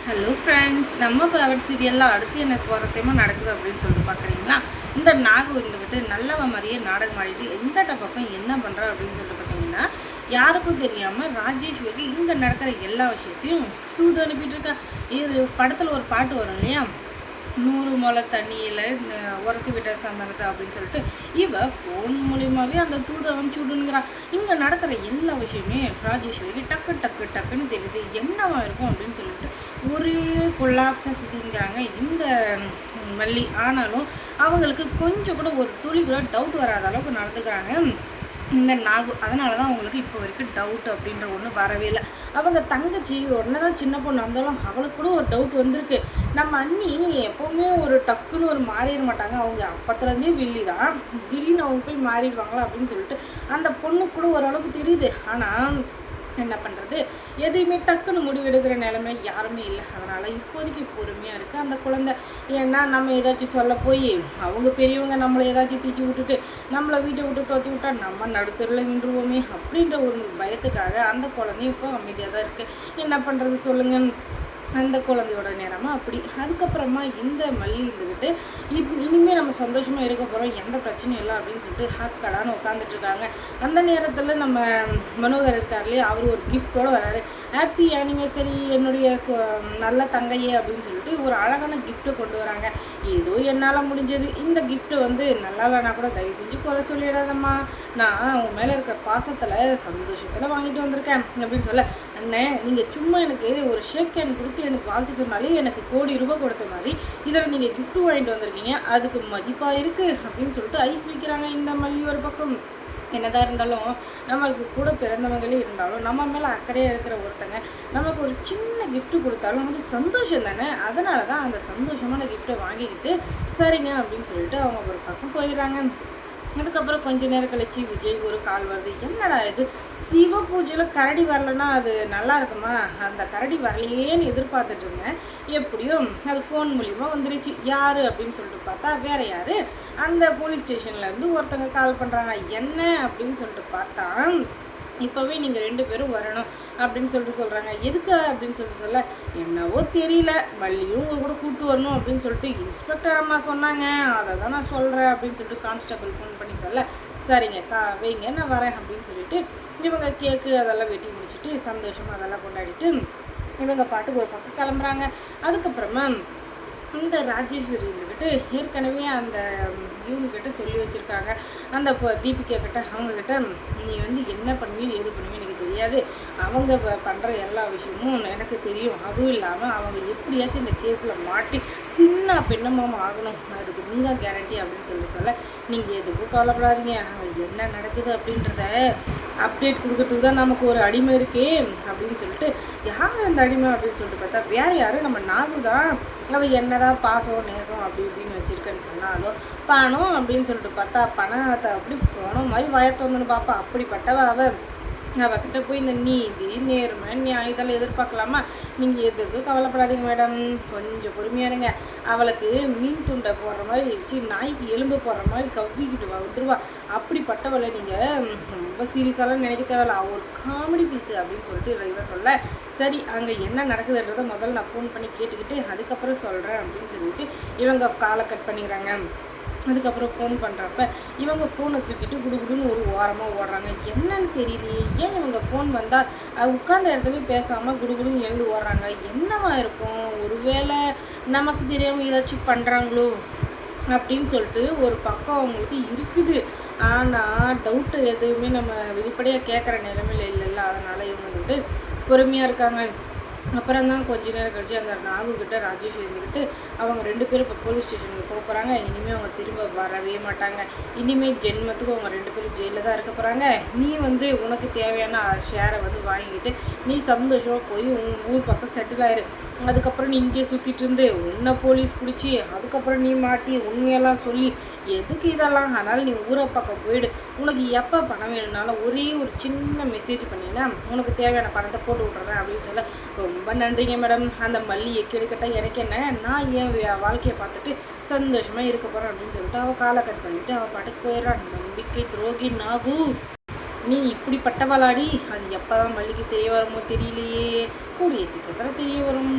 Hello friends, நம்ம favourite சீரியலில் அடுத்து என்ன சுவாரஸ்யமாக நடக்குது அப்படின்னு சொல்லிட்டு பார்க்குறீங்களா? இந்த நாகு இருந்துக்கிட்டு நல்லவ மாதிரியே நாடகம் ஆடிட்டு எந்த பக்கம் என்ன பண்ணுறா அப்படின்னு சொல்லிட்டு பார்த்தீங்கன்னா, யாருக்கும் தெரியாமல் ராஜேஸ்வரி இங்கே நடக்கிற எல்லா விஷயத்தையும் தூது அனுப்பிட்டு இருக்கா. இது படத்தில் ஒரு பாட்டு வரும் இல்லையா, 100 முளை தண்ணியில் உரசி விட்ட சந்தனத்தை அப்படின்னு சொல்லிட்டு இவ ஃபோன் மூலியமாகவே அந்த தூதை அனுப்பிச்சி விடுனுங்கிறான். இங்கே நடக்கிற எல்லா விஷயமே ராஜேஸ்வரிக்கு டக்கு டக்கு டக்குன்னு தெரியுது. என்னவா இருக்கும் அப்படின்னு சொல்லிட்டு ஒரு கொல்லாப்ஸாக சுற்றிங்கிறாங்க இந்த மல்லி. ஆனாலும் அவங்களுக்கு கொஞ்சம் கூட ஒரு துளி கூட டவுட் வராத அளவுக்கு நடந்துக்கிறாங்க இந்த நாகு. அதனால தான் அவங்களுக்கு இப்போ வரைக்கும் டவுட் அப்படின்ற ஒன்று வரவே இல்லை. அவங்க தங்கச்சி உடனே தான் சின்ன பொண்ணு இருந்தாலும் அவளுக்கு கூட ஒரு டவுட் வந்திருக்கு. நம்ம அண்ணி எப்போவுமே ஒரு டக்குன்னு ஒரு மாறிட மாட்டாங்க. அவங்க அப்பத்துலேருந்தே வில்லி தான், திடீர்னு அவங்க போய் மாறிடுவாங்களா அப்படின்னு சொல்லிட்டு அந்த பொண்ணுக்கு கூட ஓரளவுக்கு தெரியுது. ஆனால் என்ன பண்ணுறது, எதையுமே டக்குன்னு முடிவெடுக்கிற நிலைமை யாருமே இல்லை. அதனால் இப்போதைக்கு பொறுமையாக இருக்குது அந்த குழந்தை. ஏன்னா நம்ம ஏதாச்சும் சொல்ல போய் அவங்க பெரியவங்க நம்மளை ஏதாச்சும் தூக்கி விட்டுட்டு நம்மளை வீட்டை விட்டு தோற்றி விட்டா நம்ம நடுத்தரில் நின்றுவோமே அப்படின்ற ஒரு பயத்துக்காக அந்த குழந்தையும் இப்போ அமைதியாக தான் இருக்குது. என்ன பண்ணுறது சொல்லுங்கள், அந்த குழந்தையோட நேரமாக அப்படி. அதுக்கப்புறமா இந்த மல்லி இருந்துக்கிட்டு இனிமேல் நம்ம சந்தோஷமாக இருக்க போகிறோம், எந்த பிரச்சனையும் இல்லை அப்படின்னு சொல்லிட்டு ஹாக்கடான்னு உட்காந்துட்ருக்காங்க. அந்த நேரத்தில் நம்ம மனோகர் இருக்கார்லேயே, அவர் ஒரு கிஃப்டோடு வராரு. ஹாப்பி ஆனிவர்சரி என்னுடைய நல்ல தங்கையே அப்படின்னு சொல்லிட்டு ஒரு அழகான கிஃப்ட்டை கொண்டு வராங்க. ஏதோ என்னால் முடிஞ்சது. இந்த கிஃப்ட்டை வந்து நல்லா இல்லைனா கூட தயவு செஞ்சு குறை சொல்லிடாதம்மா, நான் அவங்க மேலே இருக்கிற பாசத்தில் சந்தோஷத்தில் வாங்கிட்டு வந்திருக்கேன் அப்படின்னு சொல்ல, அண்ணே நீங்கள் சும்மா எனக்கு ஒரு ஷேக் ஹேண்ட் கொடுத்து எனக்கு வாழ்த்து சொன்னாலே எனக்கு ₹1,00,00,000 கொடுத்த மாதிரி இதில் நீங்கள் கிஃப்ட் வாங்கிட்டு வந்திருக்கீங்க, அதுக்கு மதிப்பாக இருக்குது அப்படின்னு சொல்லிட்டு ஐஸ் வைக்கிறாங்க இந்த மல்லி. ஒரு பக்கம் என்னதான் இருந்தாலும் நம்மளுக்கு கூட பிறந்தவங்களே இருந்தாலும் நம்ம மேலே அக்கறையாக இருக்கிற ஒருத்தங்க நமக்கு ஒரு சின்ன கிஃப்ட்டு கொடுத்தாலும் அது சந்தோஷம் தானே. அதனால தான் அந்த சந்தோஷமான கிஃப்ட்டை வாங்கிக்கிட்டு சரிங்க அப்படின்னு சொல்லிட்டு அவங்க ஒரு பக்கம் போயிடுறாங்க. அதுக்கப்புறம் கொஞ்ச நேரம் கழிச்சு விஜய் ஒரு கால் வருது. என்னடா இது, சிவ பூஜையில் கரடி வரலன்னா அது நல்லா இருக்குமா, அந்த கரடி வரலையேன்னு எதிர்பார்த்துட்டு இருந்தேன். எப்படியும் அது ஃபோன் மூலிமா வந்துருச்சு. யார் அப்படின்னு சொல்லிட்டு பார்த்தா வேற யார், அந்த போலீஸ் ஸ்டேஷன்லேருந்து ஒருத்தங்க கால் பண்ணுறாங்க. என்ன அப்படின்னு சொல்லிட்டு பார்த்தா, இப்போவே நீங்கள் 2 பேரும் வரணும் அப்படின்னு சொல்லிட்டு சொல்கிறாங்க. எதுக்கு அப்படின்னு சொல்லிட்டு சொல்ல, என்னவோ தெரியல, மல்லியும் உங்கள் கூட கூப்பிட்டு வரணும் அப்படின்னு சொல்லிட்டு இன்ஸ்பெக்டர் அம்மா சொன்னாங்க, அதை தான் நான் சொல்கிறேன் அப்படின்னு சொல்லிட்டு கான்ஸ்டபிள் ஃபோன் பண்ணி சொல்ல, சரிங்க வைங்க நான் வரேன் அப்படின்னு சொல்லிட்டு இவங்க கேக்கு அதெல்லாம் வெட்டி முடிச்சுட்டு சந்தோஷமாக அதெல்லாம் கொண்டாடிட்டு இவங்க பாட்டுக்கு ஒரு பக்கம் கிளம்புறாங்க. அதுக்கப்புறமா இந்த ராஜேஸ்வரி இருந்துக்கிட்டு ஏற்கனவே அந்த இவங்கக்கிட்ட சொல்லி வச்சுருக்காங்க, அந்த தீபிகா கிட்ட, அவங்கக்கிட்ட நீ வந்து என்ன பண்ணுவீங்க எது பண்ணுவீங்க எனக்கு தெரியாது, அவங்க பண்ணுற எல்லா விஷயமும் எனக்கு தெரியும், அதுவும் இல்லாமல் அவங்க எப்படியாச்சும் இந்த கேஸில் மாட்டி சின்ன பின்னமாக ஆகணும், அதுக்கு நீ தான் கேரண்டி அப்படின்னு சொல்ல, நீங்கள் எதுக்கும் கவலைப்படாதீங்க, என்ன நடக்குது அப்படின்றத அப்டேட் கொடுக்கறதுக்கு தான் நமக்கு ஒரு அடிமை இருக்கே அப்படின்னு சொல்லிட்டு, யார் அந்த அடிமை அப்படின்னு சொல்லிட்டு பார்த்தா வேறு யாரும் நம்ம நாகு தான். அவள் என்ன தான் பாசம் நேசம் அப்படி இப்படின்னு வச்சுருக்கேன்னு சொன்னாலும் பணம் அப்படின்னு சொல்லிட்டு பார்த்தா பணத்தை அப்படி போன மாதிரி வயத்து வந்துன்னு பார்ப்பா. அப்படிப்பட்டவ அவகிட்ட போய் இந்த நீதி நேர்மை நியாயம் இதெல்லாம் எதிர்பார்க்கலாமா? நீங்கள் எதுக்கு கவலைப்படாதீங்க மேடம், கொஞ்சம் பொறுமையாக இருங்க. அவளுக்கு மீன் துண்டை போடுற மாதிரி வச்சு நாய்க்கு எலும்பு போடுற மாதிரி கவ்விக்கிட்டு வந்துடுவா. அப்படிப்பட்டவளை நீங்கள் ரொம்ப சீரியஸாலாம் நினைக்க தேவையில்ல, ஒரு காமெடி பீஸு அப்படின்னு சொல்லிட்டு டிரைவர் சொல்ல, சரி அங்கே என்ன நடக்குதுன்றதை முதல்ல நான் ஃபோன் பண்ணி கேட்டுக்கிட்டு அதுக்கப்புறம் சொல்கிறேன் அப்படின்னு சொல்லிட்டு இவங்க காலை கட் பண்ணிடுறாங்க. அதுக்கப்புறம் ஃபோன் பண்ணுறப்ப இவங்க ஃபோனை தூக்கிட்டு குடுகுடுன்னு ஒரு ஓரமாக ஓடுறாங்க. என்னன்னு தெரியலையே, ஏன் இவங்க ஃபோன் வந்தால் உட்கார்ந்த இடத்துலையும் பேசாமல் குடுகுடுன்னு எழுந்து ஓடுறாங்க, என்னவா இருக்கும், ஒருவேளை நமக்கு தெரியாமல் ஏதாச்சும் பண்ணுறாங்களோ அப்படின்னு சொல்லிட்டு ஒரு பக்கம் அவங்களுக்கு இருக்குது. ஆனால் டவுட்டு எதுவுமே நம்ம வெளிப்படையாக கேட்குற நிலைமையில் இல்லைல்ல, அதனால் இவங்க வந்துட்டு பொறுமையாக இருக்காங்க. அப்புறம் தான் கொஞ்ச நேரம் கழிச்சு அந்த நாகுக்கிட்ட ராஜேஷ் இருந்துக்கிட்டு அவங்க 2 பேரும் இப்போ போலீஸ் ஸ்டேஷனுக்கு போக போகிறாங்க. இனிமேல் அவங்க திரும்ப வரவே மாட்டாங்க. இனிமேல் ஜென்மத்துக்கு அவங்க 2 பேரும் ஜெயிலில் தான் இருக்க போகிறாங்க. நீ வந்து உனக்கு தேவையான ஷேரை வந்து வாங்கிக்கிட்டு நீ சந்தோஷமாக போய் உன் ஊர் பக்கம் செட்டில் ஆயிரு. அதுக்கப்புறம் நீ இங்கே சுற்றிட்டு இருந்து உன்னை போலீஸ் பிடிச்சி அதுக்கப்புறம் நீ மாட்டி உண்மையெல்லாம் சொல்லி எதுக்கு இதெல்லாம், அதனால் நீ ஊரை பக்கம் போயிடு. உனக்கு எப்போ பணம் வேணும்னாலும் ஒரே ஒரு சின்ன மெசேஜ் பண்ணினா உனக்கு தேவையான பணத்தை போட்டு விட்றேன் அப்படின்னு சொல்ல, ரொம்ப நன்றிங்க மேடம், அந்த மல்லி எக்கெடுக்கட்டால் எனக்கு என்ன, நான் என் வாழ்க்கையை பார்த்துட்டு சந்தோஷமாக இருக்க போகிறேன் அப்படின்னு சொல்லிட்டு அவள் காலை கட் பண்ணிவிட்டு அவள் பாட்டுக்கு போயிடுறான். நம்பிக்கை துரோகி நாகு, நீ இப்படிப்பட்டவளாடி, அது எப்போ தான் மல்லிக்கு தெரிய வருமோ தெரியலையே, கூடிய சீக்கிரத்தில் தெரிய வரும்.